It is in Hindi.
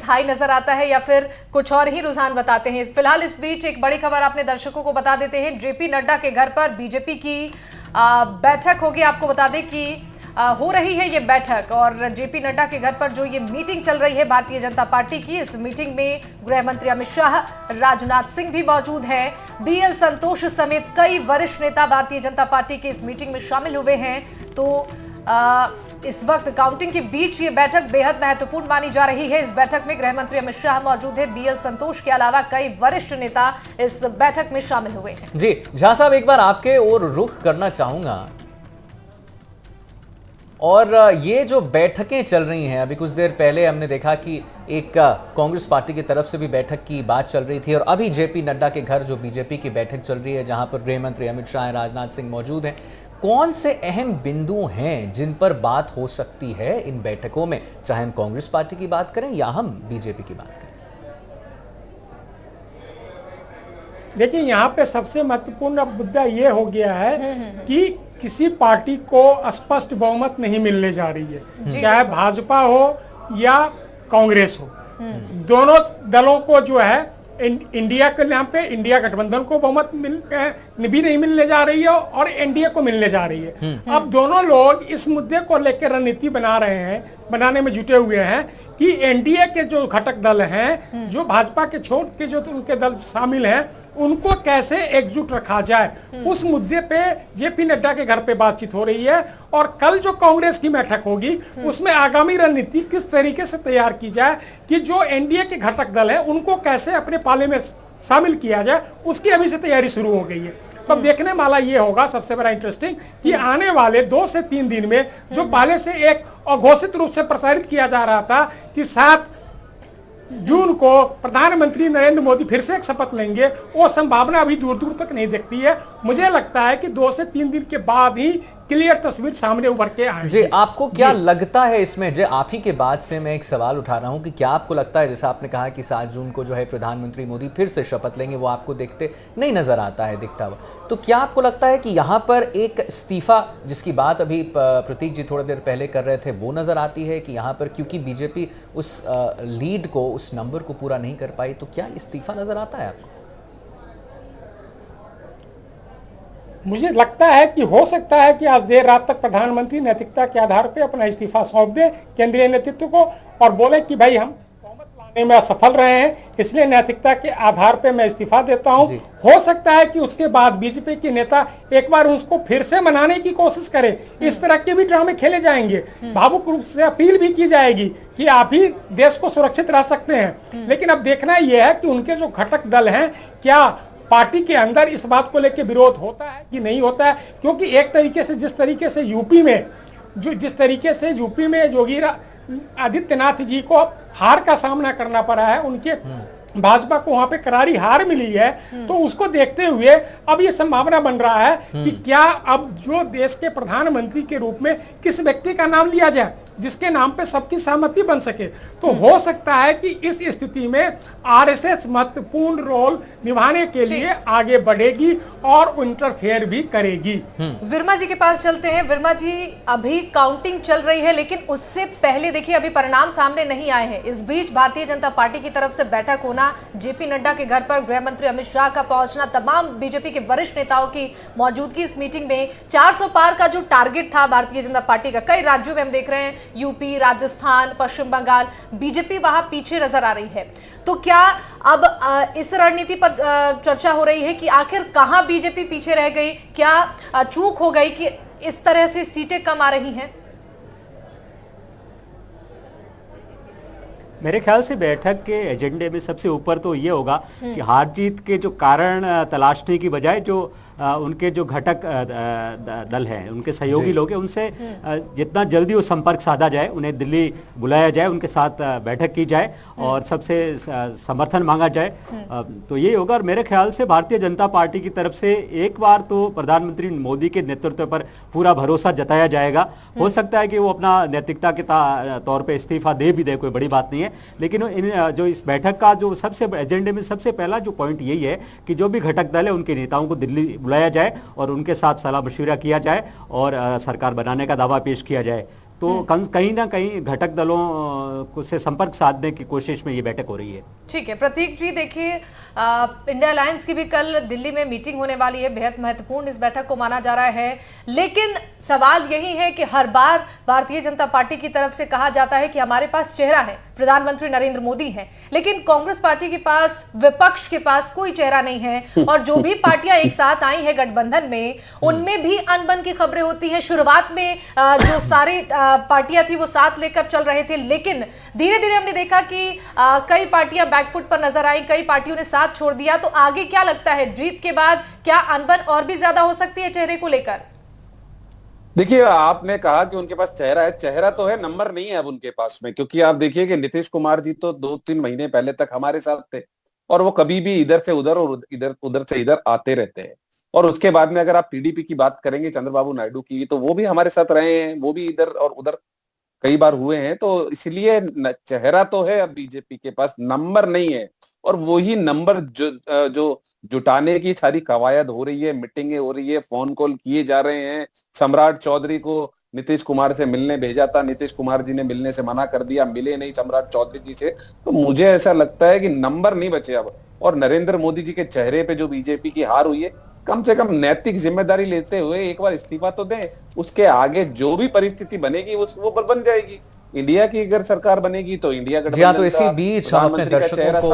स्थायी नजर आता है या फिर कुछ और ही रुझान बताते हैं? फिलहाल इस बीच एक बड़ी खबर अपने दर्शकों को बता देते हैं। जेपी नड्डा के घर पर बीजेपी की बैठक होगी। आपको बता दें कि हो रही है ये बैठक, और जेपी नड्डा के घर पर जो ये मीटिंग चल रही है भारतीय जनता पार्टी की, इस मीटिंग में गृह मंत्री अमित शाह, राजनाथ सिंह भी मौजूद हैं। बीएल संतोष समेत कई वरिष्ठ नेता भारतीय जनता पार्टी की इस मीटिंग में शामिल हुए हैं। तो इस वक्त काउंटिंग के बीच ये बैठक बेहद महत्वपूर्ण मानी जा रही है। इस बैठक में गृह मंत्री अमित शाह मौजूद है। बीएल संतोष के अलावा कई वरिष्ठ नेता इस बैठक में शामिल हुए हैं। जी झा साहब, एक बार आपके ओर रुख करना चाहूंगा, और ये जो बैठकें चल रही हैं, अभी कुछ देर पहले हमने देखा कि एक कांग्रेस पार्टी की तरफ से भी बैठक की बात चल रही थी, और अभी जेपी नड्डा के घर जो बीजेपी की बैठक चल रही है जहां पर गृह मंत्री अमित शाह, राजनाथ सिंह मौजूद हैं। कौन से अहम बिंदु हैं जिन पर बात हो सकती है इन बैठकों में, चाहे हम कांग्रेस पार्टी की बात करें या हम बीजेपी की बात करें? देखिए, यहाँ पे सबसे महत्वपूर्ण मुद्दा ये हो गया है कि किसी पार्टी को स्पष्ट बहुमत नहीं मिलने जा रही है, चाहे भाजपा हो या कांग्रेस हो। दोनों दलों को जो है इंडिया के नाम पे इंडिया गठबंधन को बहुमत भी नहीं मिलने जा रही है और एनडीए को मिलने जा रही है। अब दोनों लोग इस मुद्दे को लेकर रणनीति बनाने में जुटे हुए हैं कि एनडीए के जो घटक दल हैं, जो भाजपा के छोड़ के जो उनके दल शामिल हैं, उनको कैसे एकजुट रखा जाए, उस मुद्दे पे जेपी नड्डा के घर पे बातचीत हो रही है। और कल जो कांग्रेस की बैठक होगी उसमें आगामी रणनीति किस तरीके से तैयार की जाए कि जो एनडीए के घटक दल है उनको कैसे अपने पाले में शामिल किया जाए, उसकी अभी से तैयारी शुरू हो गई है। तो अब देखने वाला ये होगा सबसे बड़ा इंटरेस्टिंग कि आने वाले 2 से 3 दिन में जो पहले से एक अघोषित रूप से प्रसारित किया जा रहा था कि 7 जून को प्रधानमंत्री नरेंद्र मोदी फिर से एक शपथ लेंगे, वो संभावना अभी दूर दूर तक नहीं दिखती है। मुझे लगता है कि 2 से 3 दिन के बाद ही क्लियर तस्वीर सामने उभर के आएगी। जी, आपको क्या लगता है इसमें? जो आप ही के बाद से मैं एक सवाल उठा रहा हूं कि क्या आपको लगता है, जैसा आपने कहा कि 7 जून को जो है प्रधानमंत्री मोदी फिर से शपथ लेंगे, वो आपको देखते नहीं नजर आता है दिखता हुआ, तो क्या आपको लगता है कि यहाँ पर एक इस्तीफा जिसकी बात अभी प्रतीक जी थोड़ी देर पहले कर रहे थे वो नजर आती है कि यहाँ पर क्योंकि बीजेपी उस लीड को, उस नंबर को पूरा नहीं कर पाई, तो क्या इस्तीफा नजर आता है आपको? मुझे लगता है कि हो सकता है कि आज देर रात तक प्रधानमंत्री नैतिकता के आधार पर अपना इस्तीफा सौंप दे केंद्रीय नेतृत्व को और बोले कि भाई हम बहुमत लाने में असफल रहे हैं, इसलिए नैतिकता के आधार पर मैं इस्तीफा देता हूं। हो सकता है कि उसके बाद बीजेपी के नेता एक बार उसको फिर से मनाने की कोशिश करें। इस तरह के भी ड्रामे खेले जाएंगे। भावुक रूप से अपील भी की जाएगी कि आप ही देश को सुरक्षित रह सकते हैं। लेकिन अब देखना यह है कि उनके जो घटक दल हैं, क्या पार्टी के अंदर इस बात को लेकर विरोध होता है कि नहीं होता है। क्योंकि एक तरीके से जिस तरीके से यूपी में योगी आदित्यनाथ जी को हार का सामना करना पड़ा है, उनके भाजपा को वहां पे करारी हार मिली है, तो उसको देखते हुए अब ये संभावना बन रहा है कि क्या अब जो देश के प्रधानमंत्री के रूप में किस व्यक्ति का नाम लिया जाए जिसके नाम पे सबकी सहमति बन सके। तो हो सकता है कि इस स्थिति में आरएसएस महत्वपूर्ण रोल निभाने के लिए आगे बढ़ेगी और इंटरफेयर भी करेगी। वर्मा जी के पास चलते हैं। वर्मा जी, अभी काउंटिंग चल रही है लेकिन उससे पहले देखिए अभी परिणाम सामने नहीं आए हैं। इस बीच भारतीय जनता पार्टी की तरफ से बैठक होना, जेपी नड्डा के घर पर गृह मंत्री अमित शाह का पहुंचना, तमाम बीजेपी के वरिष्ठ नेताओं की मौजूदगी इस मीटिंग में, 400 पार का जो टारगेट था भारतीय जनता पार्टी का, कई राज्यों में हम देख रहे हैं, यूपी, राजस्थान, पश्चिम बंगाल, बीजेपी वहां पीछे नजर आ रही है। तो क्या अब इस रणनीति पर चर्चा हो रही है कि आखिर कहां बीजेपी पीछे रह गई, क्या चूक हो गई कि इस तरह से सीटें कम आ रही हैं? मेरे ख्याल से बैठक के एजेंडे में सबसे ऊपर तो ये होगा कि हार जीत के जो कारण तलाशने की बजाय जो उनके जो घटक दल हैं, उनके सहयोगी लोग हैं, उनसे जितना जल्दी वो संपर्क साधा जाए, उन्हें दिल्ली बुलाया जाए, उनके साथ बैठक की जाए और सबसे समर्थन मांगा जाए, तो ये होगा। और मेरे ख्याल से भारतीय जनता पार्टी की तरफ से एक बार तो प्रधानमंत्री मोदी के नेतृत्व पर पूरा भरोसा जताया जाएगा। हो सकता है कि वो अपना नैतिकता के तौर पर इस्तीफा दे भी दे, कोई बड़ी बात नहीं है, लेकिन जो इस बैठक का जो सबसे एजेंडे में सबसे पहला जो पॉइंट यही है कि जो भी घटक दल है उनके नेताओं को दिल्ली बुलाया जाए और उनके साथ सलाह मशविरा किया जाए और सरकार बनाने का दावा पेश किया जाए। तो कहीं ना कहीं घटक दलों से संपर्क साधने की कोशिश में ये बैठक हो रही है। ठीक है प्रतीक जी, देखिए इंडिया अलायंस की भी कल दिल्ली में मीटिंग होने वाली है, बेहद महत्वपूर्ण इस बैठक को माना जा रहा है। लेकिन सवाल यही है कि हर बार भारतीय जनता पार्टी की तरफ से कहा जाता है कि हमारे पास चेहरा है, प्रधानमंत्री नरेंद्र मोदी हैं, लेकिन कांग्रेस पार्टी के पास, विपक्ष के पास कोई चेहरा नहीं है। और जो भी पार्टियां एक साथ आई हैं गठबंधन में, उनमें भी अनबन की खबरें होती हैं। शुरुआत में जो सारी पार्टियां थी वो साथ लेकर चल रहे थे, लेकिन धीरे धीरे हमने देखा कि कई पार्टियां बैकफुट पर नजर आई, कई पार्टियों ने साथ छोड़ दिया। तो आगे क्या लगता है, जीत के बाद क्या अनबन और भी ज्यादा हो सकती है चेहरे को लेकर? देखिए, आपने कहा कि उनके पास चेहरा है, चेहरा तो है, नंबर नहीं है अब उनके पास में। क्योंकि आप देखिए कि नीतीश कुमार जी तो 2-3 महीने पहले तक हमारे साथ थे और वो कभी भी इधर से उधर और उधर से इधर आते रहते हैं। और उसके बाद में अगर आप टीडीपी की बात करेंगे, चंद्रबाबू नायडू की, तो वो भी हमारे साथ रहे हैं, वो भी इधर और उधर कई बार हुए हैं। तो इसलिए चेहरा तो है, अब बीजेपी के पास नंबर नहीं है। और वही नंबर जो जुटाने की सारी कवायद हो रही है, मीटिंगें हो रही है, फोन कॉल किए जा रहे हैं। सम्राट चौधरी को नीतीश कुमार से मिलने भेजा था, नीतीश कुमार जी ने मिलने से मना कर दिया, मिले नहीं सम्राट चौधरी जी से। तो मुझे ऐसा लगता है कि नंबर नहीं बचे अब। और नरेंद्र मोदी जी के चेहरे पे जो बीजेपी की हार हुई है, कम से कम नैतिक जिम्मेदारी लेते हुए एक बार इस्तीफा तो दें। उसके आगे जो भी परिस्थिति बनेगी वो बन जाएगी। इंडिया की अगर सरकार बनेगी तो इंडिया जी हाँ, तो गठबंधन इसी का बीच हम अपने प्रधानमंत्री का दर्शकों चेहरा को